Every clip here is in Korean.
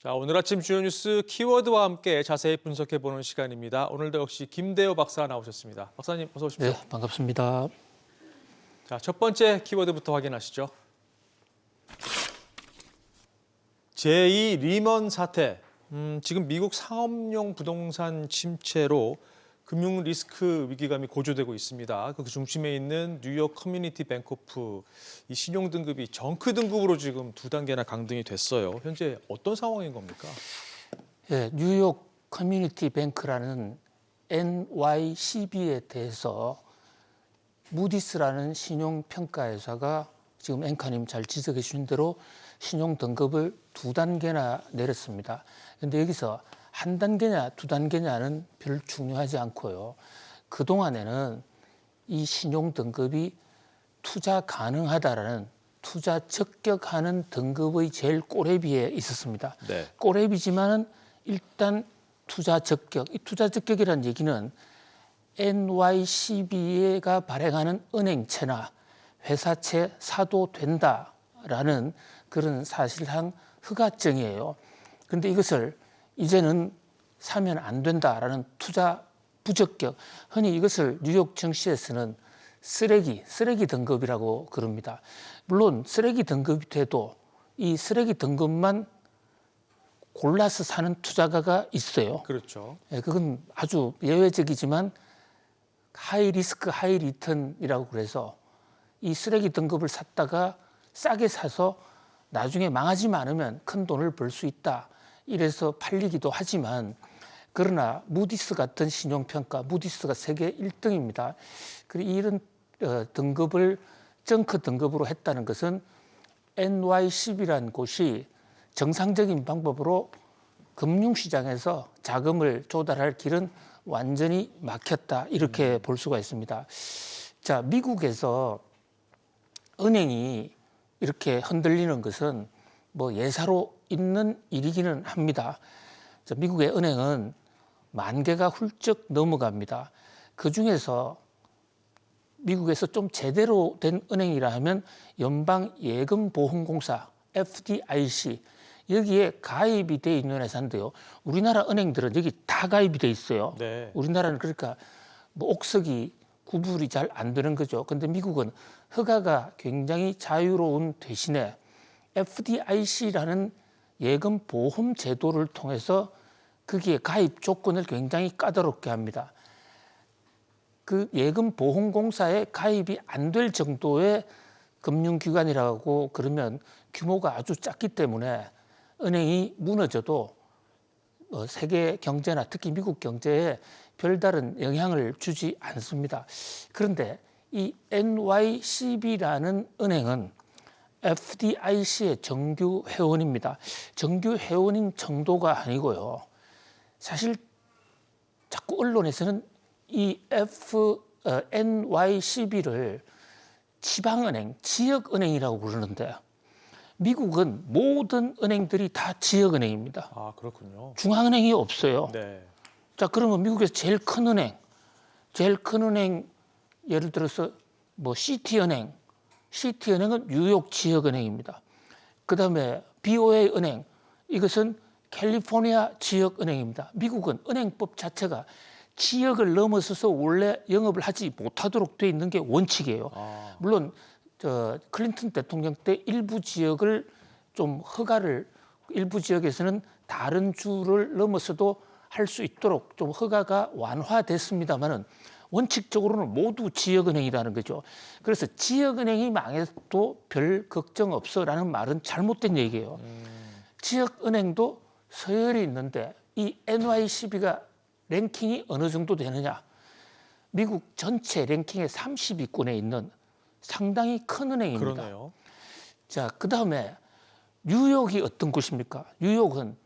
자, 오늘 아침 주요 뉴스 키워드와 함께 자세히 분석해보는 시간입니다. 오늘도 역시 김대호 박사 나오셨습니다. 박사님 어서 오십시오. 네, 반갑습니다. 자, 첫 번째 키워드부터 확인하시죠. 제2 리먼 사태. 지금 미국 상업용 부동산 침체로 금융 리스크 위기감이 고조되고 있습니다. 그 중심에 있는 뉴욕 커뮤니티 뱅코프 이 신용 등급이 정크 등급으로 지금 2단계나 강등이 됐어요. 현재 어떤 상황인 겁니까? 예, 뉴욕 커뮤니티 뱅크라는 NYCB에 대해서 무디스라는 신용평가 회사가 지금 앵커님 잘 지적해 주신 대로 신용 등급을 2단계나 내렸습니다. 그런데 여기서 한 단계냐 두 단계냐는 별 중요하지 않고요. 그동안에는 이 신용 등급이 투자 가능하다라는 투자 적격하는 등급의 제일 꼬레비에 있었습니다. 네. 꼬레비지만은 일단 투자 적격, 이 투자 적격이라는 얘기는 NYCB가 발행하는 은행채나 회사채 사도 된다라는 그런 사실상 허가증이에요. 그런데 이것을 이제는 사면 안 된다라는 투자 부적격, 흔히 이것을 뉴욕 증시에서는 쓰레기 등급이라고 그럽니다. 물론 쓰레기 등급이 돼도 이 쓰레기 등급만 골라서 사는 투자가가 있어요. 그렇죠. 예, 그건 아주 예외적이지만 하이 리스크 하이 리턴이라고 그래서 이 쓰레기 등급을 샀다가 싸게 사서 나중에 망하지만 않으면 큰 돈을 벌 수 있다. 이래서 팔리기도 하지만 그러나 무디스 같은 신용평가, 무디스가 세계 1등입니다. 그리고 이런 등급을 정크 등급으로 했다는 것은 NYCB라는 곳이 정상적인 방법으로 금융시장에서 자금을 조달할 길은 완전히 막혔다. 이렇게 볼 수가 있습니다. 자, 미국에서 은행이 이렇게 흔들리는 것은 뭐 예사로 있는 일이기는 합니다. 자, 미국의 은행은 10,000개가 훌쩍 넘어갑니다. 그중에서 미국에서 좀 제대로 된 은행이라 하면 연방예금보험공사 FDIC 여기에 가입이 돼 있는 회사인데요. 우리나라 은행들은 여기 다 가입이 돼 있어요. 네. 우리나라는 그러니까 뭐 옥석이 구분이 잘 안 되는 거죠. 근데 미국은 허가가 굉장히 자유로운 대신에 FDIC라는 예금 보험 제도를 통해서 거기에 가입 조건을 굉장히 까다롭게 합니다. 그 예금 보험공사에 가입이 안 될 정도의 금융기관이라고 그러면 규모가 아주 작기 때문에 은행이 무너져도 세계 경제나 특히 미국 경제에 별다른 영향을 주지 않습니다. 그런데 이 NYCB라는 은행은 FDIC의 정규 회원입니다. 정규 회원인 정도가 아니고요. 사실 자꾸 언론에서는 이 NYCB를 지방은행, 지역은행이라고 부르는데 미국은 모든 은행들이 다 지역은행입니다. 아, 그렇군요. 중앙은행이 없어요. 네. 자, 그러면 미국에서 제일 큰 은행 예를 들어서 뭐 시티은행은 뉴욕 지역은행입니다. 그다음에 BOA 은행 이것은 캘리포니아 지역은행입니다. 미국은 은행법 자체가 지역을 넘어서서 원래 영업을 하지 못하도록 돼 있는 게 원칙이에요. 물론 클린턴 대통령 때 일부 지역을 좀 허가를 일부 지역에서는 다른 주를 넘어서도 할 수 있도록 좀 허가가 완화됐습니다만은 원칙적으로는 모두 지역은행이라는 거죠. 그래서 지역은행이 망해도 별 걱정 없어라는 말은 잘못된 얘기예요. 지역은행도 서열이 있는데 이 NYCB가 랭킹이 어느 정도 되느냐. 미국 전체 랭킹의 30위권에 있는 상당히 큰 은행입니다. 그러네요. 자, 그다음에 뉴욕이 어떤 곳입니까? 뉴욕은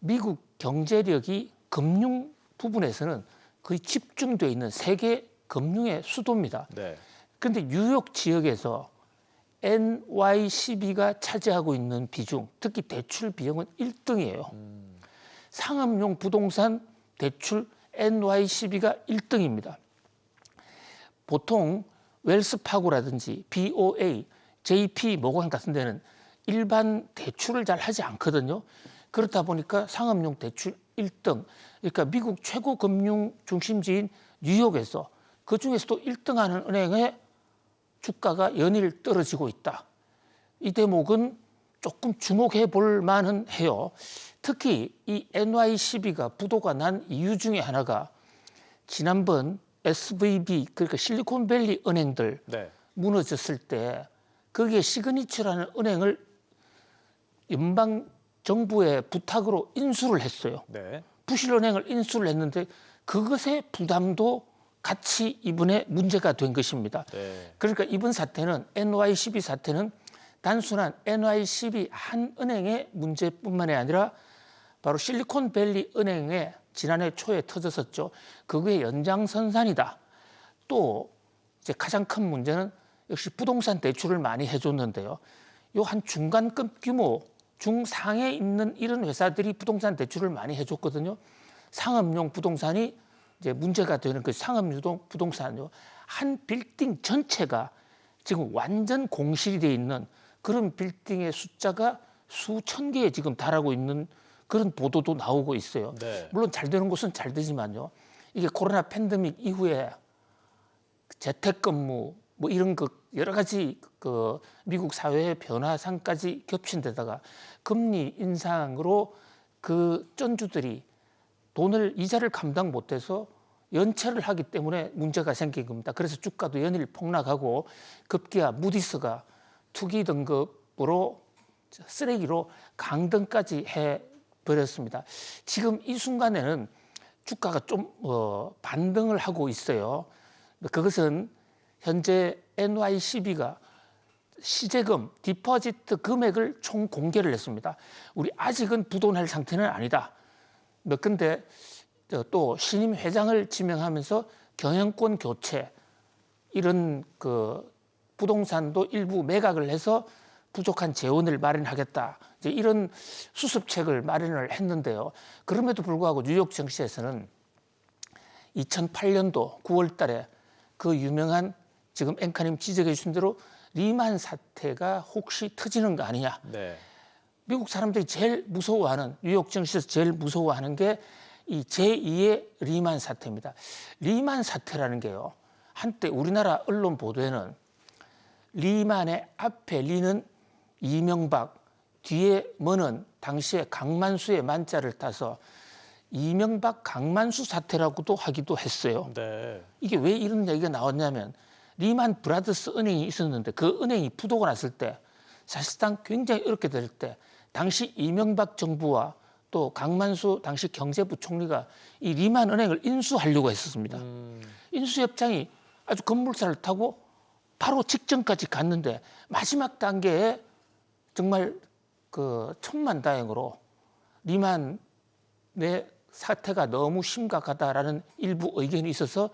미국 경제력이 금융 부분에서는 거의 집중되어 있는 세계 금융의 수도입니다. 네. 그런데 뉴욕 지역에서 NYCB가 차지하고 있는 비중, 특히 대출 비용은 1등이에요. 상업용 부동산 대출 NYCB가 1등입니다. 보통 웰스파고라든지 BOA, JP 모건 같은 데는 일반 대출을 잘 하지 않거든요. 그렇다 보니까 상업용 대출 1등, 그러니까 미국 최고 금융 중심지인 뉴욕에서 그 중에서도 1등하는 은행의 주가가 연일 떨어지고 있다. 이 대목은 조금 주목해 볼 만은 해요. 특히 이 NY12가 부도가 난 이유 중에 하나가 지난번 SVB, 그러니까 실리콘밸리 은행들 네. 무너졌을 때 거기에 시그니처라는 은행을 연방 정부의 부탁으로 인수를 했어요. 네. 부실은행을 인수를 했는데 그것의 부담도 같이 이번에 문제가 된 것입니다. 네. 그러니까 이번 사태는 NY12 사태는 단순한 NY12 한 은행의 문제뿐만이 아니라 바로 실리콘밸리 은행에 지난해 초에 터졌었죠. 그거의 연장선상이다. 또 이제 가장 큰 문제는 역시 부동산 대출을 많이 해줬는데요. 요 한 중간급 규모, 중상에 있는 이런 회사들이 부동산 대출을 많이 해줬거든요. 상업용 부동산이 이제 문제가 되는 그 상업용 부동산요. 한 빌딩 전체가 지금 완전 공실이 돼 있는 그런 빌딩의 숫자가 수천 개에 지금 달하고 있는 그런 보도도 나오고 있어요. 네. 물론 잘 되는 곳은 잘 되지만요. 이게 코로나 팬데믹 이후에 재택근무 뭐 이런 그 여러 가지 그 미국 사회의 변화상까지 겹친 데다가 금리 인상으로 그 쩐주들이 돈을 이자를 감당 못해서 연체를 하기 때문에 문제가 생긴 겁니다. 그래서 주가도 연일 폭락하고 급기야 무디스가 투기 등급으로 쓰레기로 강등까지 해버렸습니다. 지금 이 순간에는 주가가 좀 반등을 하고 있어요. 그것은 현재 NY12가 시제금, 디포지트 금액을 총 공개를 했습니다. 우리 아직은 부도날 상태는 아니다. 근데 또 신임 회장을 지명하면서 경영권 교체 이런 그 부동산도 일부 매각을 해서 부족한 재원을 마련하겠다. 이제 이런 수습책을 마련을 했는데요. 그럼에도 불구하고 뉴욕 증시에서는 2008년도 9월 달에 그 유명한 지금 앵커님 지적해 주신 대로 리만 사태가 혹시 터지는 거 아니냐. 네. 미국 사람들이 제일 무서워하는 뉴욕 증시에서 제일 무서워하는 게 이 제2의 리만 사태입니다. 리만 사태라는 게요. 한때 우리나라 언론 보도에는 리만의 앞에 리는 이명박, 뒤에 뭐는 당시에 강만수의 만자를 따서 이명박 강만수 사태라고도 하기도 했어요. 네. 이게 왜 이런 얘기가 나왔냐면 리만 브라더스 은행이 있었는데 그 은행이 부도가 났을 때 사실상 굉장히 어렵게 될 때 당시 이명박 정부와 또 강만수 당시 경제부 총리가 이 리만 은행을 인수하려고 했었습니다. 인수 협상이 아주 급물살을 타고 바로 직전까지 갔는데 마지막 단계에 정말 그 천만다행으로 리만의 사태가 너무 심각하다라는 일부 의견이 있어서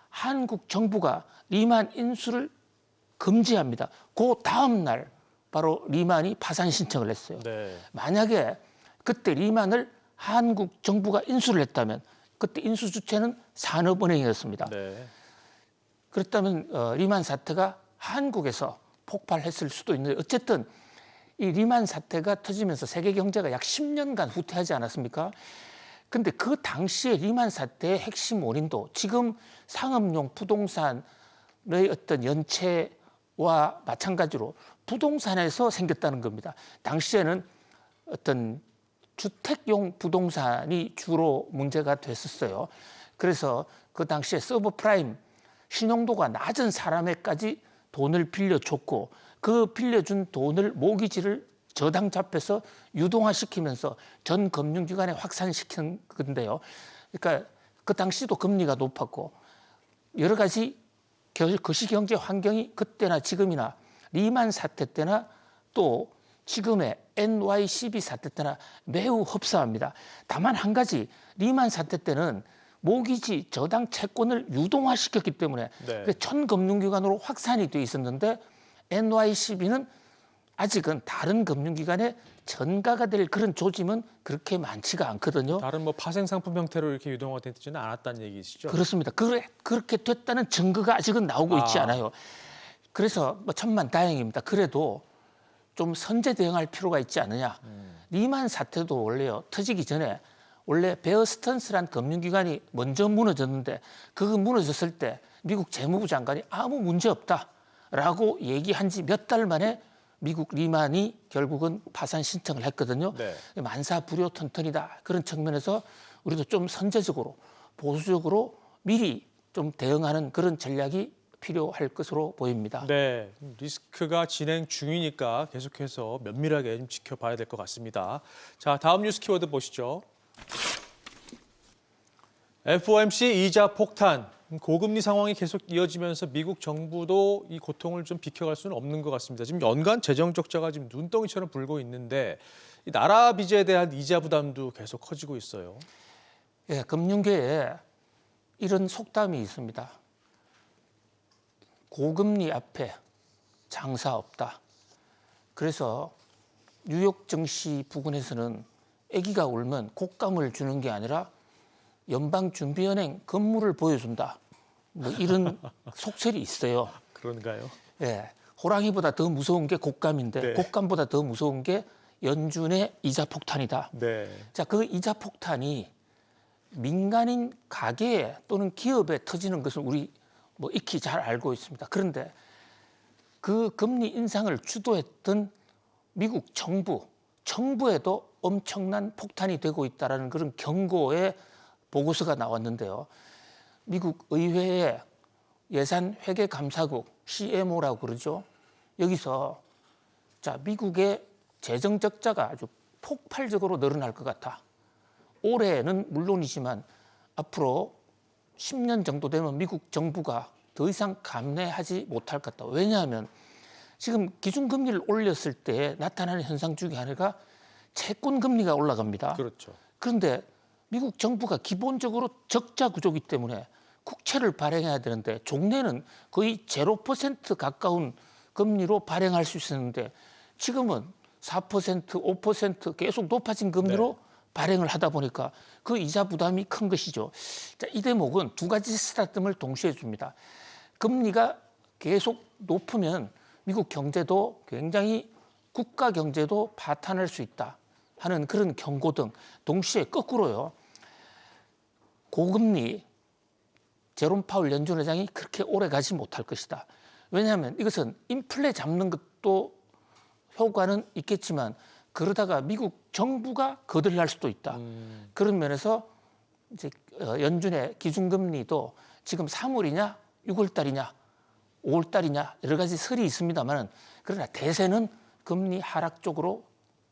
한국 정부가 리만 인수를 금지합니다. 그 다음 날 바로 리만이 파산 신청을 했어요. 네. 만약에 그때 리만을 한국 정부가 인수를 했다면 그때 인수 주체는 산업은행이었습니다. 네. 그렇다면 리만 사태가 한국에서 폭발했을 수도 있는데 어쨌든 이 리만 사태가 터지면서 세계 경제가 약 10년간 후퇴하지 않았습니까? 근데 그 당시에 리만 사태의 핵심 원인도 지금 상업용 부동산의 어떤 연체와 마찬가지로 부동산에서 생겼다는 겁니다. 당시에는 어떤 주택용 부동산이 주로 문제가 됐었어요. 그래서 그 당시에 서브프라임 신용도가 낮은 사람에까지 돈을 빌려줬고 그 빌려준 돈을 모기지를 저당 잡혀서 유동화시키면서 전 금융기관에 확산시킨 건데요. 그러니까 그 당시도 금리가 높았고 여러 가지 거시경제 환경이 그때나 지금이나 리만 사태 때나 또 지금의 NY12 사태 때나 매우 흡사합니다. 다만 한 가지 리만 사태 때는 모기지 저당 채권을 유동화시켰기 때문에 네. 전 금융기관으로 확산이 돼 있었는데 NY12는 아직은 다른 금융기관에 전가가 될 그런 조짐은 그렇게 많지가 않거든요. 다른 뭐 파생 상품 형태로 이렇게 유동화가 되지는 않았다는 얘기시죠? 그렇습니다. 그렇게 됐다는 증거가 아직은 나오고 있지 않아요. 그래서 뭐 천만다행입니다. 그래도 좀 선제 대응할 필요가 있지 않느냐. 리만 사태도 원래요. 터지기 전에 원래 베어 스턴스란 금융기관이 먼저 무너졌는데 그거 무너졌을 때 미국 재무부 장관이 아무 문제 없다라고 얘기한 지 몇 달 만에 미국 리만이 결국은 파산 신청을 했거든요. 네. 만사부려턴턴이다. 그런 측면에서 우리도 좀 선제적으로 보수적으로 미리 좀 대응하는 그런 전략이 필요할 것으로 보입니다. 네, 리스크가 진행 중이니까 계속해서 면밀하게 좀 지켜봐야 될 것 같습니다. 자, 다음 뉴스 키워드 보시죠. FOMC 이자 폭탄. 고금리 상황이 계속 이어지면서 미국 정부도 이 고통을 좀 비켜갈 수는 없는 것 같습니다. 지금 연간 재정 적자가 지금 눈덩이처럼 불고 있는데 이 나라 빚에 대한 이자 부담도 계속 커지고 있어요. 예, 금융계에 이런 속담이 있습니다. 고금리 앞에 장사 없다. 그래서 뉴욕 증시 부근에서는 아기가 울면 곶감을 주는 게 아니라 연방준비은행 건물을 보여준다. 뭐 이런 속설이 있어요. 그런가요? 예, 호랑이보다 더 무서운 게 곶감인데 네. 곶감보다 더 무서운 게 연준의 이자 폭탄이다. 네. 자, 그 이자 폭탄이 민간인 가게 또는 기업에 터지는 것을 우리 뭐 익히 잘 알고 있습니다. 그런데 그 금리 인상을 주도했던 미국 정부에도 엄청난 폭탄이 되고 있다는 그런 경고의 보고서가 나왔는데요. 미국 의회의 예산회계감사국 CMO라고 그러죠. 여기서 자, 미국의 재정 적자가 아주 폭발적으로 늘어날 것 같아. 올해는 물론이지만 앞으로 10년 정도 되면 미국 정부가 더 이상 감내하지 못할 것 같다. 왜냐하면 지금 기준금리를 올렸을 때 나타나는 현상 중에 하나가 채권 금리가 올라갑니다. 그렇죠. 그런데 미국 정부가 기본적으로 적자 구조이기 때문에 국채를 발행해야 되는데 종래는 거의 0% 가까운 금리로 발행할 수 있었는데 지금은 4%, 5% 계속 높아진 금리로 발행을 하다 보니까 그 이자 부담이 큰 것이죠. 자, 이 대목은 두 가지 스타트를 동시에 줍니다. 금리가 계속 높으면 미국 경제도 굉장히 국가 경제도 파탄할 수 있다 하는 그런 경고 등 동시에 거꾸로요. 고금리 제롬 파월 연준 의장이 그렇게 오래 가지 못할 것이다. 왜냐하면 이것은 인플레 잡는 것도 효과는 있겠지만 그러다가 미국 정부가 거들날 수도 있다. 그런 면에서 이제 연준의 기준금리도 지금 3월이냐, 6월달이냐, 5월달이냐 여러 가지 설이 있습니다만 그러나 대세는 금리 하락 쪽으로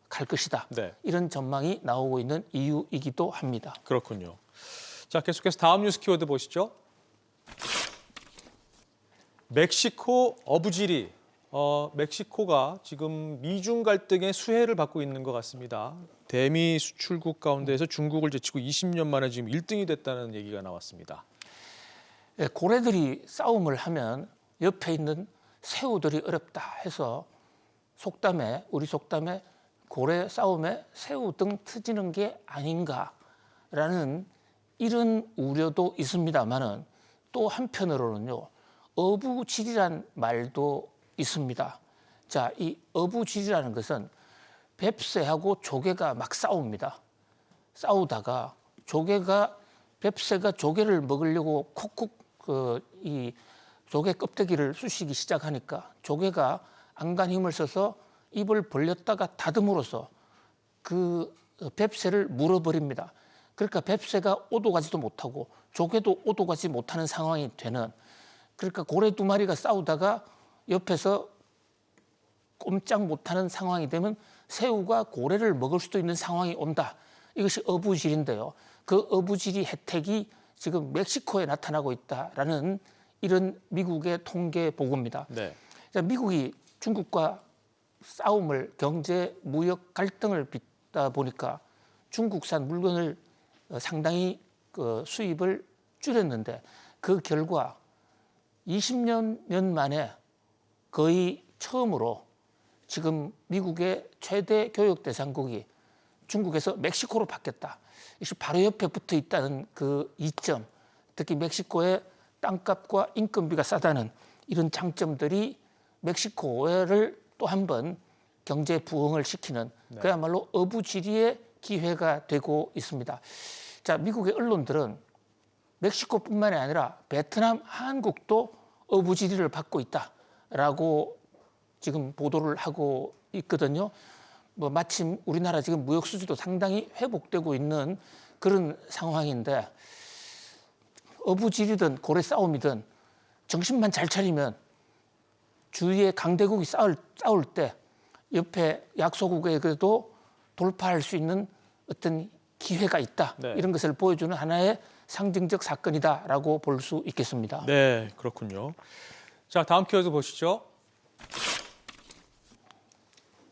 갈 것이다. 네. 이런 전망이 나오고 있는 이유이기도 합니다. 그렇군요. 자, 계속해서 다음 뉴스 키워드 보시죠. 멕시코 어부지리. 멕시코가 지금 미중 갈등의 수혜를 받고 있는 것 같습니다. 대미 수출국 가운데에서 중국을 제치고 20년 만에 지금 1등이 됐다는 얘기가 나왔습니다. 예, 고래들이 싸움을 하면 옆에 있는 새우들이 어렵다 해서 우리 속담에 고래 싸움에 새우 등 터지는 게 아닌가라는 이런 우려도 있습니다만은 또 한편으로는요. 어부지리란 말도 있습니다. 자, 이 어부지리라는 것은 뱁새하고 조개가 막 싸웁니다. 싸우다가 뱁새가 조개를 먹으려고 콕콕 이 조개 껍데기를 쑤시기 시작하니까 조개가 안간 힘을 써서 입을 벌렸다가 다듬으로써 그 뱁새를 물어버립니다. 그러니까 뱁새가 오도 가지도 못하고 조개도 오도 가지 못하는 상황이 되는 그러니까 고래 두 마리가 싸우다가 옆에서 꼼짝 못하는 상황이 되면 새우가 고래를 먹을 수도 있는 상황이 온다. 이것이 어부질인데요. 그 어부질이 혜택이 지금 멕시코에 나타나고 있다라는 이런 미국의 통계 보고입니다. 네. 미국이 중국과 싸움을 경제, 무역 갈등을 빚다 보니까 중국산 물건을 상당히 수입을 줄였는데 그 결과 20년 만에 거의 처음으로 지금 미국의 최대 교역 대상국이 중국에서 멕시코로 바뀌었다. 이것이 바로 옆에 붙어 있다는 그 이점, 특히 멕시코의 땅값과 인건비가 싸다는 이런 장점들이 멕시코를 또 한 번 경제 부흥을 시키는 네. 그야말로 어부지리의 기회가 되고 있습니다. 자, 미국의 언론들은 멕시코뿐만이 아니라 베트남, 한국도 어부지리를 받고 있다라고 지금 보도를 하고 있거든요. 뭐 마침 우리나라 지금 무역 수지도 상당히 회복되고 있는 그런 상황인데 어부지리든 고래 싸움이든 정신만 잘 차리면 주위에 강대국이 싸울 때 옆에 약소국에게도 돌파할 수 있는 어떤 기회가 있다. 네. 이런 것을 보여주는 하나의 상징적 사건이다라고 볼 수 있겠습니다. 네, 그렇군요. 자, 다음 키워드 보시죠.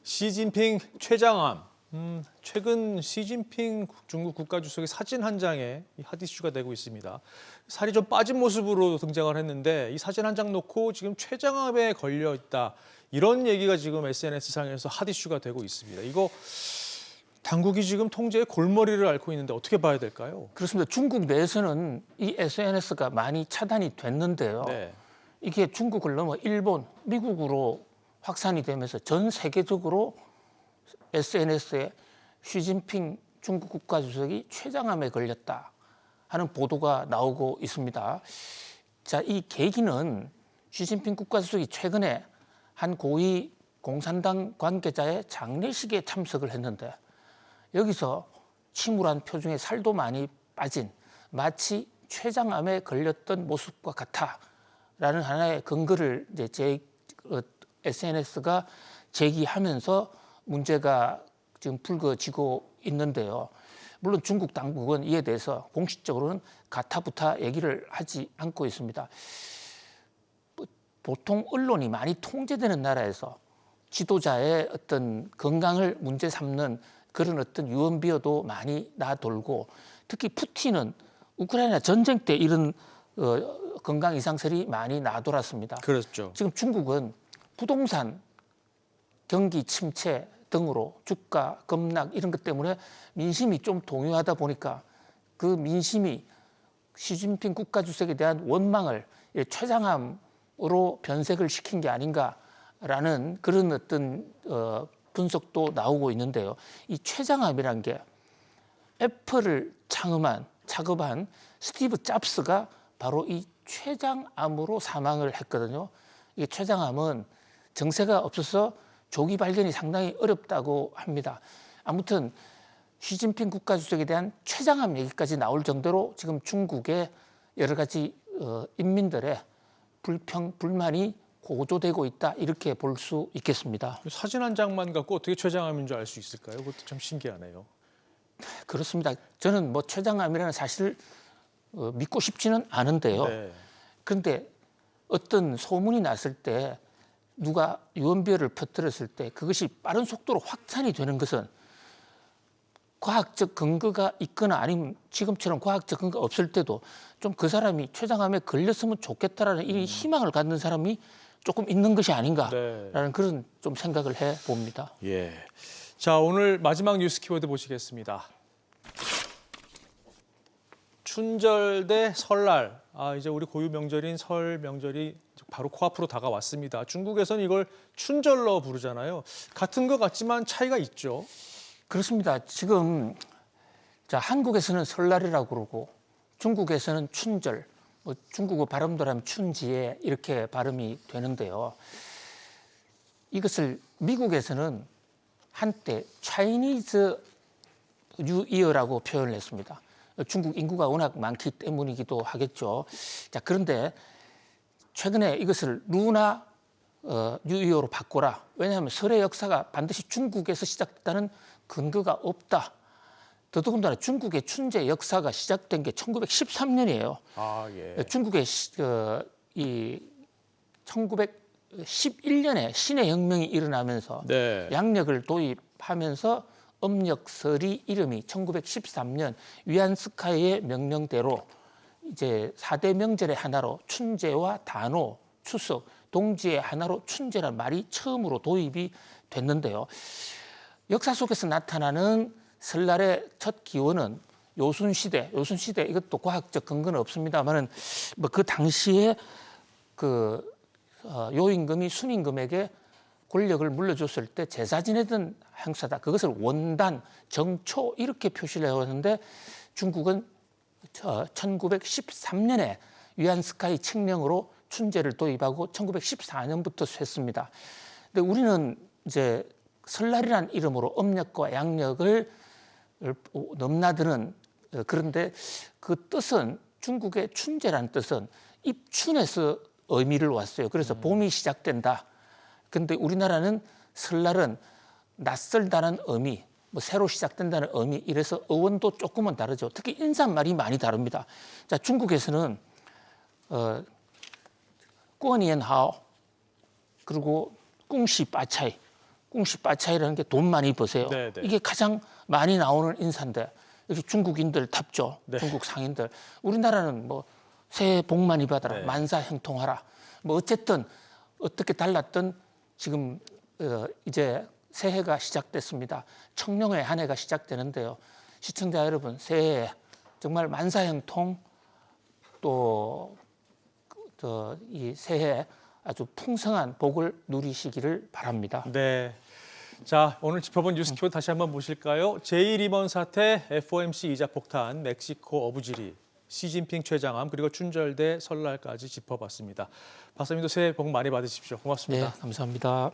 시진핑 최장암. 최근 시진핑 중국 국가주석의 사진 한 장에 핫 이슈가 되고 있습니다. 살이 좀 빠진 모습으로 등장을 했는데 이 사진 한 장 놓고 지금 최장암에 걸려 있다. 이런 얘기가 지금 SNS상에서 핫 이슈가 되고 있습니다. 이거 당국이 지금 통제의 골머리를 앓고 있는데 어떻게 봐야 될까요? 그렇습니다. 중국 내에서는 이 SNS가 많이 차단이 됐는데요. 네. 이게 중국을 넘어 일본, 미국으로 확산이 되면서 전 세계적으로 SNS에 시진핑 중국 국가주석이 췌장암에 걸렸다 하는 보도가 나오고 있습니다. 자, 이 계기는 시진핑 국가주석이 최근에 한 고위 공산당 관계자의 장례식에 참석을 했는데 여기서 침울한 표정에 살도 많이 빠진 마치 췌장암에 걸렸던 모습과 같아라는 하나의 근거를 이제 SNS가 제기하면서 문제가 지금 불거지고 있는데요. 물론 중국 당국은 이에 대해서 공식적으로는 가타부타 얘기를 하지 않고 있습니다. 보통 언론이 많이 통제되는 나라에서 지도자의 어떤 건강을 문제 삼는 그런 어떤 유언비어도 많이 나돌고 특히 푸틴은 우크라이나 전쟁 때 이런 건강 이상설이 많이 나돌았습니다. 그렇죠. 지금 중국은 부동산 경기 침체 등으로 주가 급락 이런 것 때문에 민심이 좀 동요하다 보니까 그 민심이 시진핑 국가주석에 대한 원망을 췌장암으로 변색을 시킨 게 아닌가라는 그런 어떤 분석도 나오고 있는데요. 이 췌장암이란 게 애플을 창업한 스티브 잡스가 바로 이 췌장암으로 사망을 했거든요. 이 췌장암은 정세가 없어서 조기 발견이 상당히 어렵다고 합니다. 아무튼 시진핑 국가주석에 대한 췌장암 얘기까지 나올 정도로 지금 중국의 여러 가지 인민들의 불만이 고조되고 있다 이렇게 볼 수 있겠습니다. 사진 한 장만 갖고 어떻게 췌장암인 줄 알 수 있을까요? 그것도 참 신기하네요. 그렇습니다. 저는 뭐 췌장암이라는 사실을 믿고 싶지는 않은데요. 네. 그런데 어떤 소문이 났을 때 누가 유언비어를 퍼뜨렸을 때 그것이 빠른 속도로 확산이 되는 것은 과학적 근거가 있거나 아니면 지금처럼 과학적 근거가 없을 때도 좀 그 사람이 췌장암에 걸렸으면 좋겠다라는 이 희망을 갖는 사람이 조금 있는 것이 아닌가라는 네. 그런 좀 생각을 해봅니다. 예. 자, 오늘 마지막 뉴스 키워드 보시겠습니다. 춘절 대 설날. 이제 우리 고유 명절인 설 명절이 바로 코앞으로 다가왔습니다. 중국에서는 이걸 춘절러 부르잖아요. 같은 것 같지만 차이가 있죠. 그렇습니다. 지금 자, 한국에서는 설날이라고 그러고 중국에서는 춘절, 뭐 중국어 발음대로 하면 춘지에 이렇게 발음이 되는데요. 이것을 미국에서는 한때 차이니즈 뉴 이어라고 표현을 했습니다. 중국 인구가 워낙 많기 때문이기도 하겠죠. 자, 그런데 최근에 이것을 루나 뉴 이어로 바꿔라. 왜냐하면 설의 역사가 반드시 중국에서 시작됐다는 근거가 없다. 더더군다나 중국의 춘제 역사가 시작된 게 1913년이에요. 예. 중국의 이 1911년에 신의 혁명이 일어나면서 네. 양력을 도입하면서 음력설이 이름이 1913년 위안스카이의 명령대로 이제 4대 명절의 하나로 춘제와 단오, 추석, 동지의 하나로 춘제란 말이 처음으로 도입이 됐는데요. 역사 속에서 나타나는 설날의 첫 기원은 요순시대 이것도 과학적 근거는 없습니다만은 뭐 그 당시에 그 요임금이 순임금에게 권력을 물려줬을 때 제사 지내던 행사다. 그것을 원단, 정초 이렇게 표시를 해왔는데 중국은 1913년에 위안스카이 칙령으로 춘제를 도입하고 1914년부터 쇠습니다. 근데 우리는 이제 설날이라는 이름으로 음력과 양력을 넘나드는 그런데 그 뜻은 중국의 춘제라는 뜻은 입춘에서 의미를 왔어요. 그래서 봄이 시작된다. 근데 우리나라는 설날은 낯설다는 의미, 뭐 새로 시작된다는 의미 이래서 어원도 조금은 다르죠. 특히 인사말이 많이 다릅니다. 자, 중국에서는 꾸니엔하오 그리고 꿍시빠차이, 꿍시빠차이라는 게 돈 많이 버세요. 네, 네. 이게 가장 많이 나오는 인사인데 이렇게 중국인들 답죠. 네. 중국 상인들. 우리나라는 뭐 새해 복 많이 받아라, 네. 만사형통하라. 뭐 어쨌든 어떻게 달랐든 지금 이제 새해가 시작됐습니다. 청룡의 한 해가 시작되는데요. 시청자 여러분, 새해 정말 만사형통 또 이 새해 아주 풍성한 복을 누리시기를 바랍니다. 네. 자, 오늘 짚어본 뉴스 키워드 다시 한번 보실까요? 제2 리먼 사태, FOMC 이자 폭탄, 멕시코 어부지리, 시진핑 최장암, 그리고 춘절대 설날까지 짚어봤습니다. 박사님도 새해 복 많이 받으십시오. 고맙습니다. 네, 감사합니다.